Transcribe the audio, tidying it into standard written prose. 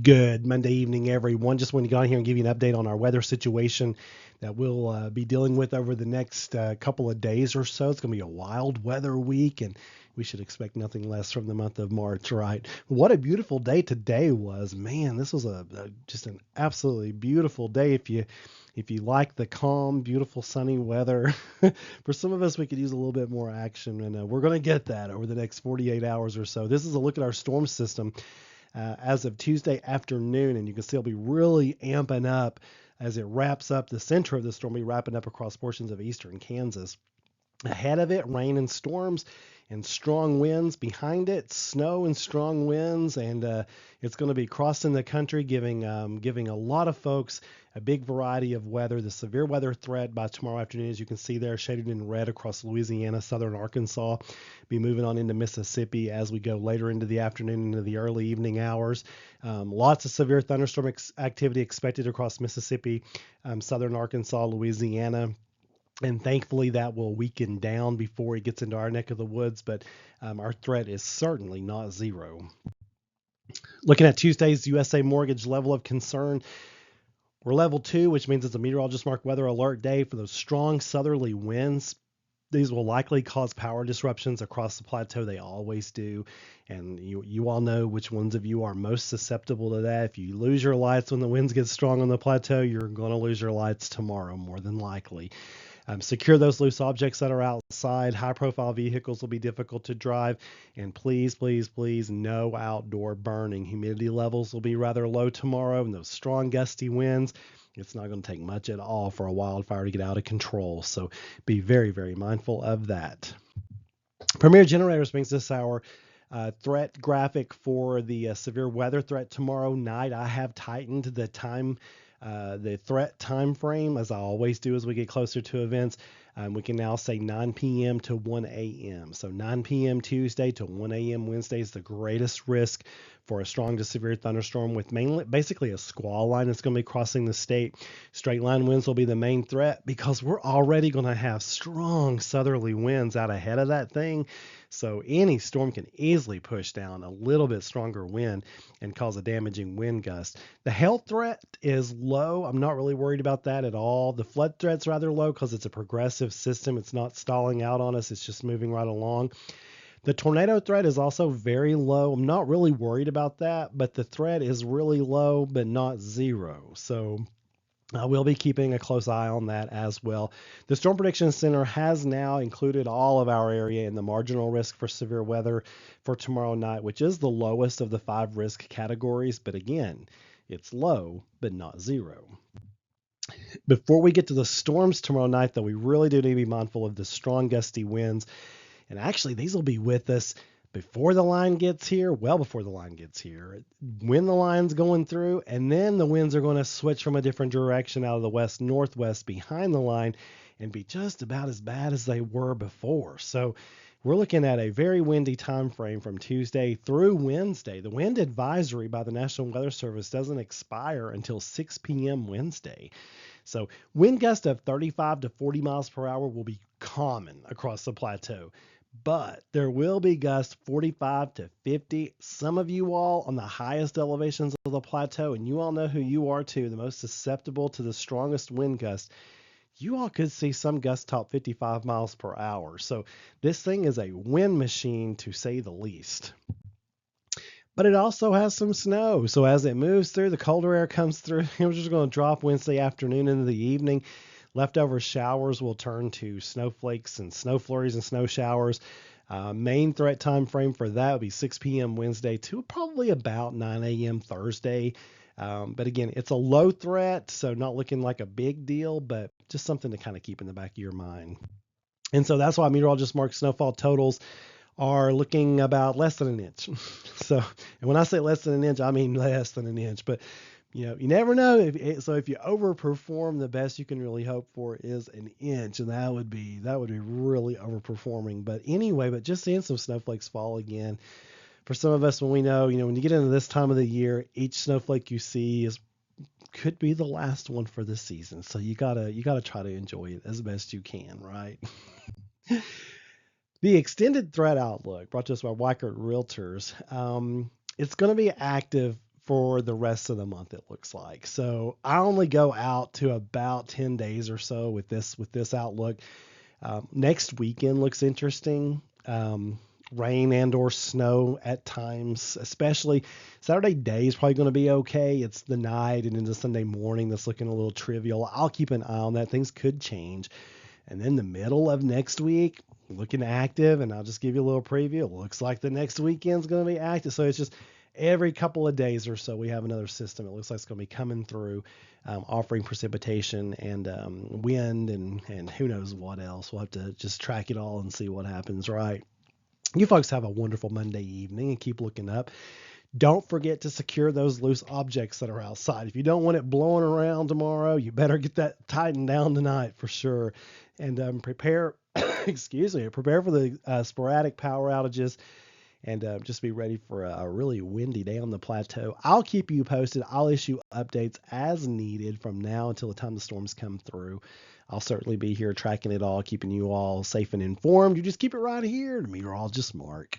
Good Monday evening, everyone. Just want to go on here and give you an update on our weather situation that we'll be dealing with over the next couple of days or so. It's going to be a wild weather week, and we should expect nothing less from the month of March, right? What a beautiful day today was. Man, this was just an absolutely beautiful day. If you like the calm, beautiful, sunny weather, for some of us, we could use a little bit more action, and we're going to get that over the next 48 hours or so. This is a look at our storm system as of Tuesday afternoon, and you can see it'll be really amping up as it wraps up. The center of the storm will be wrapping up across portions of eastern Kansas. Ahead of it, rain and storms and strong winds. Behind it, snow and strong winds, and it's going to be crossing the country, giving a lot of folks a big variety of weather. The severe weather threat by tomorrow afternoon, as you can see there, shaded in red across Louisiana, southern Arkansas, be moving on into Mississippi as we go later into the afternoon, into the early evening hours. Lots of severe thunderstorm activity expected across Mississippi, southern Arkansas, Louisiana. And thankfully, that will weaken down before it gets into our neck of the woods, but our threat is certainly not zero. Looking at Tuesday's USA mortgage level of concern, we're level 2, which means it's a meteorologist marked weather alert day for those strong southerly winds. These will likely cause power disruptions across the plateau. They always do. And you all know which ones of you are most susceptible to that. If you lose your lights when the winds get strong on the plateau, you're going to lose your lights tomorrow, more than likely. Secure those loose objects that are outside. High profile vehicles will be difficult to drive. And please, please, please, no outdoor burning. Humidity levels will be rather low tomorrow, and those strong gusty winds, it's not going to take much at all for a wildfire to get out of control. So be very, very mindful of that. Premier Generators brings this our threat graphic for the severe weather threat tomorrow night. I have tightened the threat time frame, as I always do as we get closer to events. We can now say 9 p.m. to 1 a.m. So 9 p.m. Tuesday to 1 a.m. Wednesday is the greatest risk for a strong to severe thunderstorm, with basically a squall line that's going to be crossing the state. Straight line winds will be the main threat because we're already going to have strong southerly winds out ahead of that thing. So any storm can easily push down a little bit stronger wind and cause a damaging wind gust. The hail threat is low. I'm not really worried about that at all. The flood threat's rather low because it's a progressive system. It's not stalling out on us. It's just moving right along. The tornado threat is also very low. I'm not really worried about that, but the threat is really low, but not zero. So I will be keeping a close eye on that as well. The Storm Prediction Center has now included all of our area in the marginal risk for severe weather for tomorrow night, which is the lowest of the 5 risk categories. But again, it's low, but not zero. Before we get to the storms tomorrow night, though, we really do need to be mindful of the strong gusty winds. And actually, these will be with us before the line gets here, well before the line gets here, when the line's going through, and then the winds are going to switch from a different direction out of the west northwest behind the line and be just about as bad as they were before. So we're looking at a very windy time frame from Tuesday through Wednesday. The wind advisory by the National Weather Service doesn't expire until 6 p.m. Wednesday. So wind gusts of 35 to 40 miles per hour will be common across the plateau, but there will be gusts 45 to 50. Some of you all on the highest elevations of the plateau, and you all know who you are too, the most susceptible to the strongest wind gusts. You all could see some gusts top 55 miles per hour. So this thing is a wind machine, to say the least. But it also has some snow. So as it moves through, the colder air comes through. We're just going to drop Wednesday afternoon into the evening. Leftover showers will turn to snowflakes and snow flurries and snow showers. Main threat time frame for that would be 6 p.m. Wednesday to probably about 9 a.m. Thursday. But again, it's a low threat, so not looking like a big deal, but just something to kind of keep in the back of your mind. And so that's why meteorologists mark snowfall totals are looking about less than an inch. So, and when I say less than an inch, I mean less than an inch. But you never know. If you overperform, the best you can really hope for is an inch, and that would be really overperforming. But anyway, just seeing some snowflakes fall again. For some of us, when we know, when you get into this time of the year, each snowflake you see could be the last one for the season. So you gotta try to enjoy it as best you can, right? The extended threat outlook brought to us by Weichert Realtors. It's going to be active for the rest of the month, it looks like. So I only go out to about 10 days or so with this outlook. Next weekend looks interesting. Rain and or snow at times, especially Saturday day is probably going to be okay. It's the night and into Sunday morning that's looking a little trivial. I'll keep an eye on that. Things could change. And then the middle of next week, looking active, and I'll just give you a little preview. It looks like the next weekend's going to be active. So it's just every couple of days or so we have another system. It looks like it's going to be coming through, offering precipitation and wind and who knows what else. We'll have to just track it all and see what happens, right? You folks have a wonderful Monday evening and keep looking up. Don't forget to secure those loose objects that are outside. If you don't want it blowing around tomorrow, you better get that tightened down tonight for sure. And prepare, prepare for the sporadic power outages and just be ready for a really windy day on the plateau. I'll keep you posted. I'll issue updates as needed from now until the time the storms come through. I'll certainly be here tracking it all, keeping you all safe and informed. You just keep it right here. The meteorologist, Mark.